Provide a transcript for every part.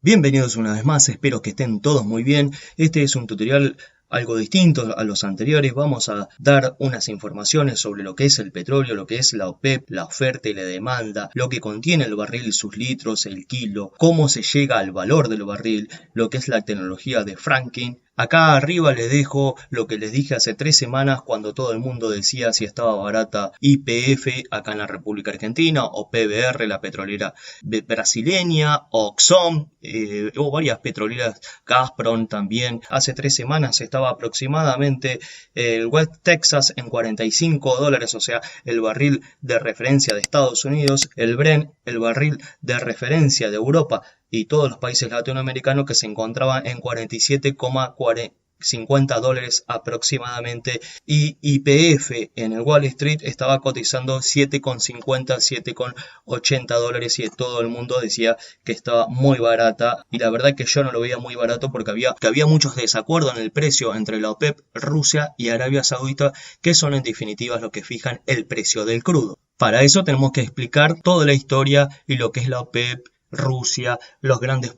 Bienvenidos una vez más, espero que estén todos muy bien. Este es un tutorial algo distinto a los anteriores. Vamos a dar unas informaciones sobre lo que es el petróleo, lo que es la OPEP, la oferta y la demanda, lo que contiene el barril, sus litros, el kilo, cómo se llega al valor del barril, lo que es la tecnología de fracking. Acá arriba les dejo lo que les dije hace 3 semanas cuando todo el mundo decía si estaba barata YPF acá en la República Argentina, o PBR, la petrolera brasileña, o Oxxon, o varias petroleras, Gazprom también. Hace 3 semanas estaba aproximadamente el West Texas en $45, o sea, el barril de referencia de Estados Unidos, el Brent, el barril de referencia de Europa y todos los países latinoamericanos, que se encontraban en $47,50 aproximadamente, y YPF en el Wall Street estaba cotizando $7,50, $7,80, y todo el mundo decía que estaba muy barata, y la verdad que yo no lo veía muy barato porque había muchos desacuerdos en el precio entre la OPEP, Rusia y Arabia Saudita, que son en definitiva los que fijan el precio del crudo. Para eso tenemos que explicar toda la historia y lo que es la OPEP, Rusia, los grandes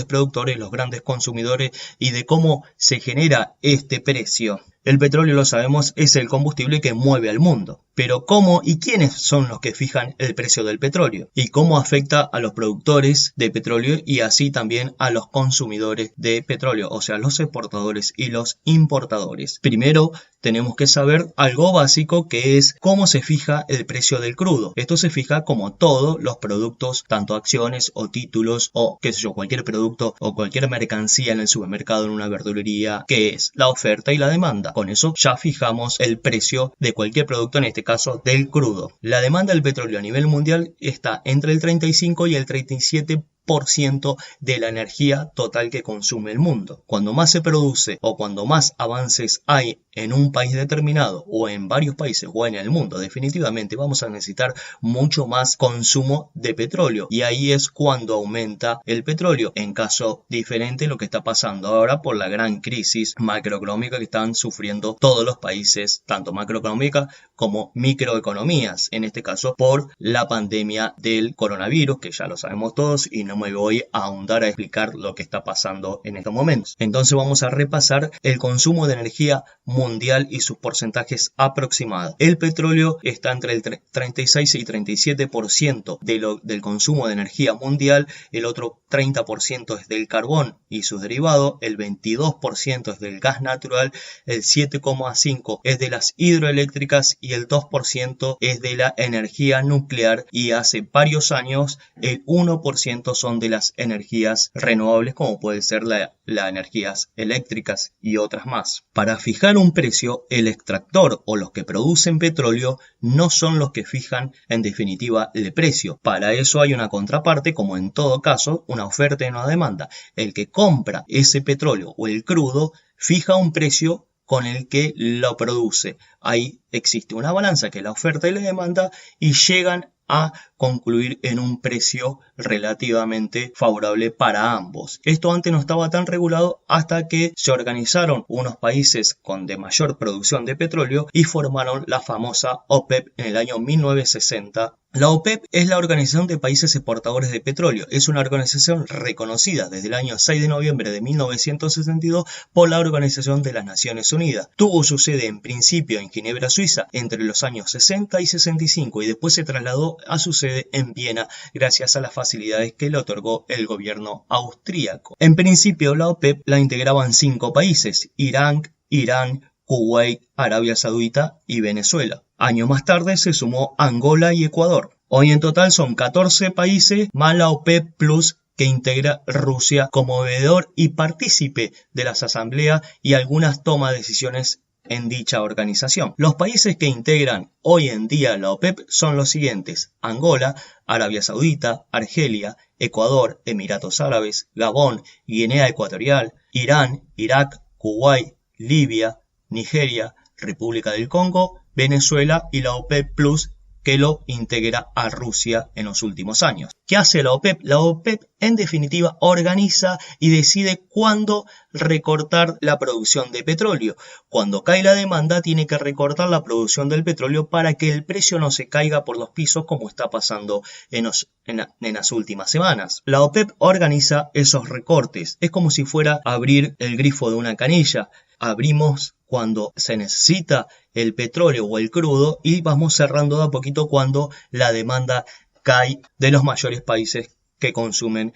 productores, los grandes consumidores, y de cómo se genera este precio. El petróleo, lo sabemos, es el combustible que mueve al mundo. Pero ¿cómo y quiénes son los que fijan el precio del petróleo? Y cómo afecta a los productores de petróleo y así también a los consumidores de petróleo, o sea, los exportadores y los importadores. Primero, tenemos que saber algo básico, que es cómo se fija el precio del crudo. Esto se fija como todos los productos, tanto acciones o títulos o qué sé yo, cualquier producto o cualquier mercancía en el supermercado, en una verdulería, que es la oferta y la demanda. Con eso ya fijamos el precio de cualquier producto, en este caso del crudo. La demanda del petróleo a nivel mundial está entre el 35 y el 37% de la energía total que consume el mundo. Cuando más se produce o cuando más avances hay en un país determinado o en varios países o en el mundo, definitivamente vamos a necesitar mucho más consumo de petróleo, y ahí es cuando aumenta el petróleo. En caso diferente lo que está pasando ahora por la gran crisis macroeconómica que están sufriendo todos los países, tanto macroeconómica como microeconomías, en este caso por la pandemia del coronavirus, que ya lo sabemos todos y no me voy a ahondar a explicar lo que está pasando en estos momentos. Entonces vamos a repasar el consumo de energía mundial y sus porcentajes aproximados. El petróleo está entre el 36 y 37% del consumo de energía mundial, el otro 30% es del carbón y sus derivados, el 22% es del gas natural, el 7,5% es de las hidroeléctricas y el 2% es de la energía nuclear, y hace varios años el 1% son de las energías renovables, como puede ser las energías eléctricas y otras más. Para fijar un precio, el extractor o los que producen petróleo no son los que fijan en definitiva el precio. Para eso hay una contraparte, como en todo caso, una oferta y una demanda. El que compra ese petróleo o el crudo fija un precio con el que lo produce. Ahí existe una balanza, que es la oferta y la demanda, y llegan a concluir en un precio relativamente favorable para ambos. Esto antes no estaba tan regulado hasta que se organizaron unos países con de mayor producción de petróleo y formaron la famosa OPEP en el año 1960. La OPEP es la Organización de Países Exportadores de Petróleo. Es una organización reconocida desde el año 6 de noviembre de 1962 por la Organización de las Naciones Unidas. Tuvo su sede en principio en Ginebra, Suiza, entre los años 60 y 65, y después se trasladó a su sede en Viena gracias a las facilidades que le otorgó el gobierno austríaco. En principio la OPEP la integraban 5 países: Irán, Kuwait, Arabia Saudita y Venezuela. Años más tarde se sumó Angola y Ecuador. Hoy en total son 14 países más la OPEP Plus, que integra Rusia como veedor y partícipe de las asambleas y algunas tomas de decisiones en dicha organización. Los países que integran hoy en día la OPEP son los siguientes: Angola, Arabia Saudita, Argelia, Ecuador, Emiratos Árabes, Gabón, Guinea Ecuatorial, Irán, Irak, Kuwait, Libia, Nigeria, República del Congo, Venezuela y la OPEP Plus, que lo integra a Rusia en los últimos años. ¿Qué hace la OPEP? La OPEP en definitiva organiza y decide cuándo recortar la producción de petróleo. Cuando cae la demanda tiene que recortar la producción del petróleo para que el precio no se caiga por los pisos como está pasando en las últimas semanas. La OPEP organiza esos recortes. Es como si fuera abrir el grifo de una canilla. Abrimos cuando se necesita el petróleo o el crudo y vamos cerrando de a poquito cuando la demanda cae de los mayores países que consumen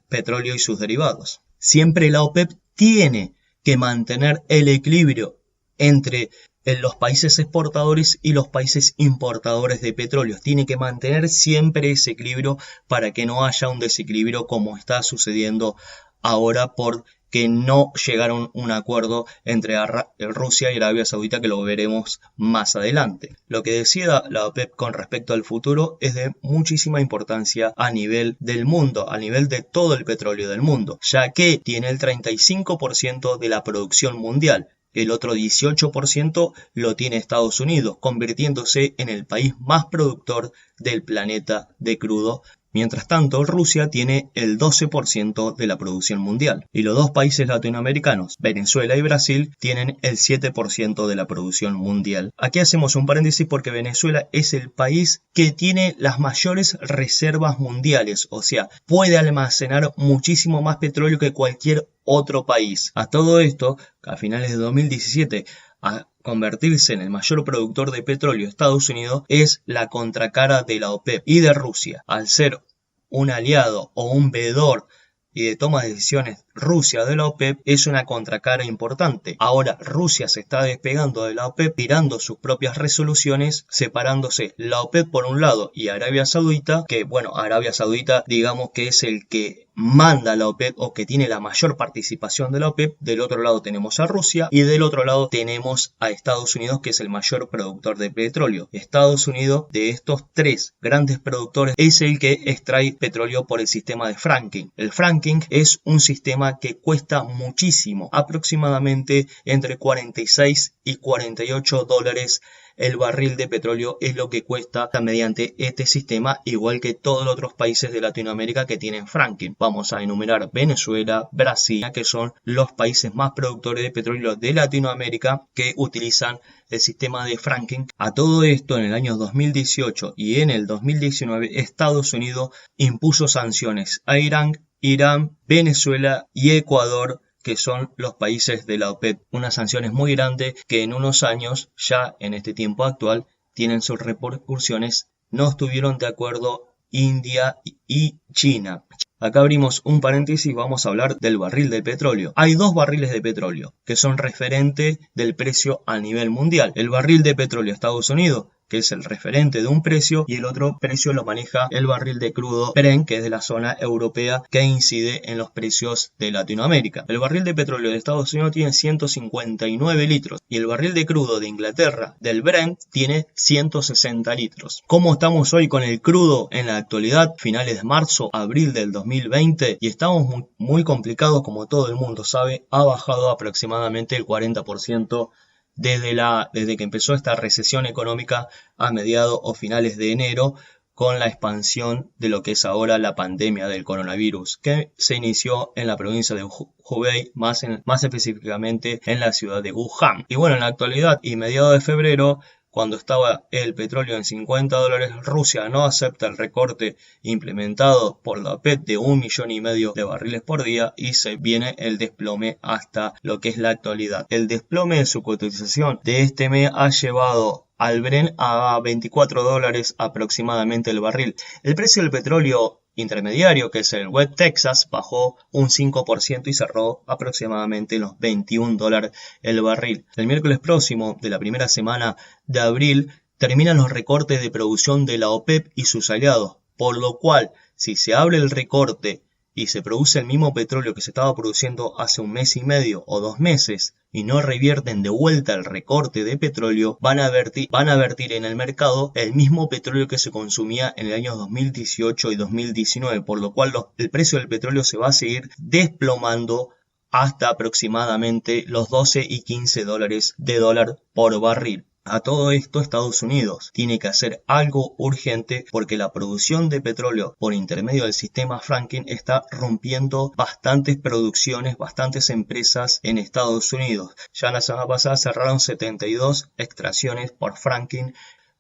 petróleo y sus derivados. Siempre la OPEP tiene que mantener el equilibrio entre los países exportadores y los países importadores de petróleo. Tiene que mantener siempre ese equilibrio para que no haya un desequilibrio como está sucediendo ahora porque no llegaron a un acuerdo entre Rusia y Arabia Saudita, que lo veremos más adelante. Lo que decida la OPEP con respecto al futuro es de muchísima importancia a nivel del mundo, a nivel de todo el petróleo del mundo, ya que tiene el 35% de la producción mundial. El otro 18% lo tiene Estados Unidos, convirtiéndose en el país más productor del planeta de crudo. Mientras tanto, Rusia tiene el 12% de la producción mundial. Y los dos países latinoamericanos, Venezuela y Brasil, tienen el 7% de la producción mundial. Aquí hacemos un paréntesis porque Venezuela es el país que tiene las mayores reservas mundiales. O sea, puede almacenar muchísimo más petróleo que cualquier otro país. A todo esto, a finales de 2017, a convertirse en el mayor productor de petróleo, Estados Unidos es la contracara de la OPEP y de Rusia. Al ser un aliado o un veedor y de toma de decisiones Rusia de la OPEP, es una contracara importante. Ahora Rusia se está despegando de la OPEP, tirando sus propias resoluciones, separándose la OPEP por un lado y Arabia Saudita, que bueno, Arabia Saudita digamos que es el que manda la OPEP o que tiene la mayor participación de la OPEP. Del otro lado tenemos a Rusia y del otro lado tenemos a Estados Unidos, que es el mayor productor de petróleo. Estados Unidos, de estos tres grandes productores, es el que extrae petróleo por el sistema de fracking. El fracking es un sistema que cuesta muchísimo, aproximadamente entre 46 y 48 dólares el barril de petróleo es lo que cuesta mediante este sistema, igual que todos los otros países de Latinoamérica que tienen fracking. Vamos a enumerar Venezuela, Brasil, que son los países más productores de petróleo de Latinoamérica que utilizan el sistema de fracking. A todo esto, en el año 2018 y en el 2019, Estados Unidos impuso sanciones a Irán, Venezuela y Ecuador, que son los países de la OPEP. Unas sanciones muy grandes que en unos años, ya en este tiempo actual, tienen sus repercusiones. No estuvieron de acuerdo India y China. Acá abrimos un paréntesis y vamos a hablar del barril de petróleo. Hay dos barriles de petróleo que son referente del precio a nivel mundial. El barril de petróleo de Estados Unidos, que es el referente de un precio, y el otro precio lo maneja el barril de crudo Brent, que es de la zona europea, que incide en los precios de Latinoamérica. El barril de petróleo de Estados Unidos tiene 159 litros y el barril de crudo de Inglaterra, del Brent, tiene 160 litros. ¿Cómo estamos hoy con el crudo en la actualidad? Finales de marzo, abril del 2020, y estamos muy complicados, como todo el mundo sabe. Ha bajado aproximadamente el 40% desde que empezó esta recesión económica a mediados o finales de enero, con la expansión de lo que es ahora la pandemia del coronavirus, que se inició en la provincia de Hubei, más específicamente en la ciudad de Wuhan. Y bueno, en la actualidad y mediados de febrero, cuando estaba el petróleo en 50 dólares, Rusia no acepta el recorte implementado por la OPEP de 1,5 millones de barriles por día y se viene el desplome hasta lo que es la actualidad. El desplome de su cotización de este mes ha llevado al Brent a 24 dólares aproximadamente el barril. El precio del petróleo intermediario, que es el West Texas, bajó un 5% y cerró aproximadamente los 21 dólares el barril. El miércoles próximo de la primera semana de abril terminan los recortes de producción de la OPEP y sus aliados, por lo cual, si se abre el recorte y se produce el mismo petróleo que se estaba produciendo hace un mes y medio o 2 meses y no revierten de vuelta el recorte de petróleo, van a vertir en el mercado el mismo petróleo que se consumía en el año 2018 y 2019, por lo cual el precio del petróleo se va a seguir desplomando hasta aproximadamente los 12 y 15 dólares de dólar por barril. A todo esto, Estados Unidos tiene que hacer algo urgente porque la producción de petróleo por intermedio del sistema fracking está rompiendo bastantes producciones, bastantes empresas en Estados Unidos. Ya la semana pasada cerraron 72 extracciones por fracking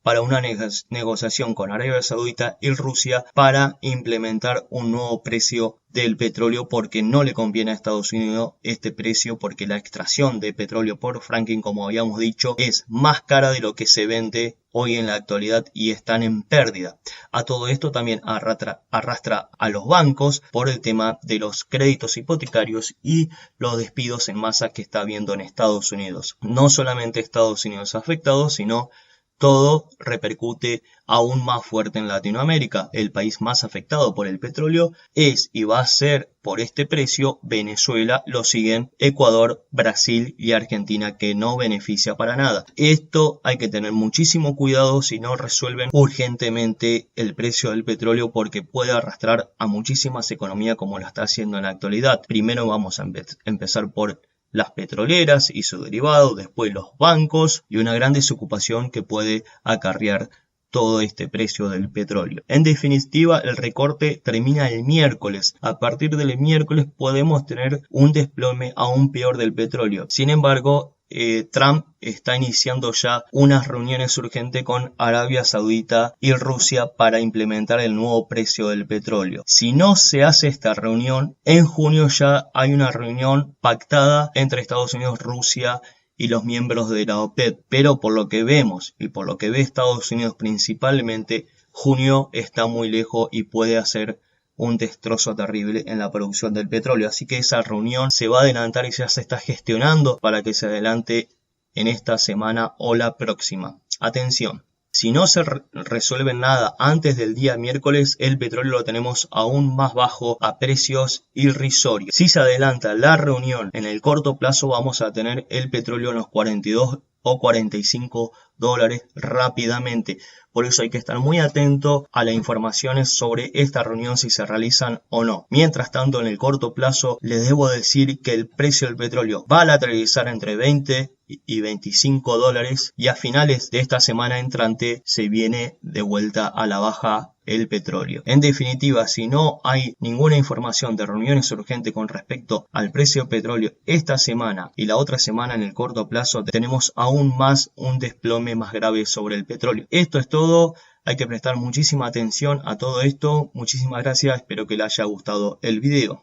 para una negociación con Arabia Saudita y Rusia para implementar un nuevo precio del petróleo, porque no le conviene a Estados Unidos este precio, porque la extracción de petróleo por fracking, como habíamos dicho, es más cara de lo que se vende hoy en la actualidad y están en pérdida. A todo esto también arrastra a los bancos por el tema de los créditos hipotecarios y los despidos en masa que está habiendo en Estados Unidos. No solamente Estados Unidos afectado, sino todo repercute aún más fuerte en Latinoamérica. El país más afectado por el petróleo es y va a ser por este precio Venezuela, lo siguen Ecuador, Brasil y Argentina, que no beneficia para nada. Esto hay que tener muchísimo cuidado si no resuelven urgentemente el precio del petróleo, porque puede arrastrar a muchísimas economías como lo está haciendo en la actualidad. Primero vamos a empezar por las petroleras y su derivado, después los bancos y una gran desocupación que puede acarrear todo este precio del petróleo. En definitiva, el recorte termina el miércoles. A partir del miércoles podemos tener un desplome aún peor del petróleo. Sin embargo, Trump está iniciando ya unas reuniones urgentes con Arabia Saudita y Rusia para implementar el nuevo precio del petróleo. Si no se hace esta reunión, en junio ya hay una reunión pactada entre Estados Unidos, Rusia y los miembros de la OPEP, pero por lo que vemos y por lo que ve Estados Unidos principalmente, junio está muy lejos y puede hacer un destrozo terrible en la producción del petróleo. Así que esa reunión se va a adelantar y ya se está gestionando para que se adelante en esta semana o la próxima. Atención. Si no se resuelve nada antes del día miércoles, el petróleo lo tenemos aún más bajo a precios irrisorios. Si se adelanta la reunión en el corto plazo, vamos a tener el petróleo en los 42 o 45 dólares rápidamente. Por eso hay que estar muy atento a las informaciones sobre esta reunión, si se realizan o no. Mientras tanto, en el corto plazo, les debo decir que el precio del petróleo va a lateralizar entre 20 y 25 dólares y a finales de esta semana entrante se viene de vuelta a la baja el petróleo. En definitiva, si no hay ninguna información de reuniones urgentes con respecto al precio del petróleo esta semana y la otra semana, en el corto plazo tenemos aún más un desplome más grave sobre el petróleo. Esto es todo. Hay que prestar muchísima atención a todo esto. Muchísimas gracias. Espero que les haya gustado el video.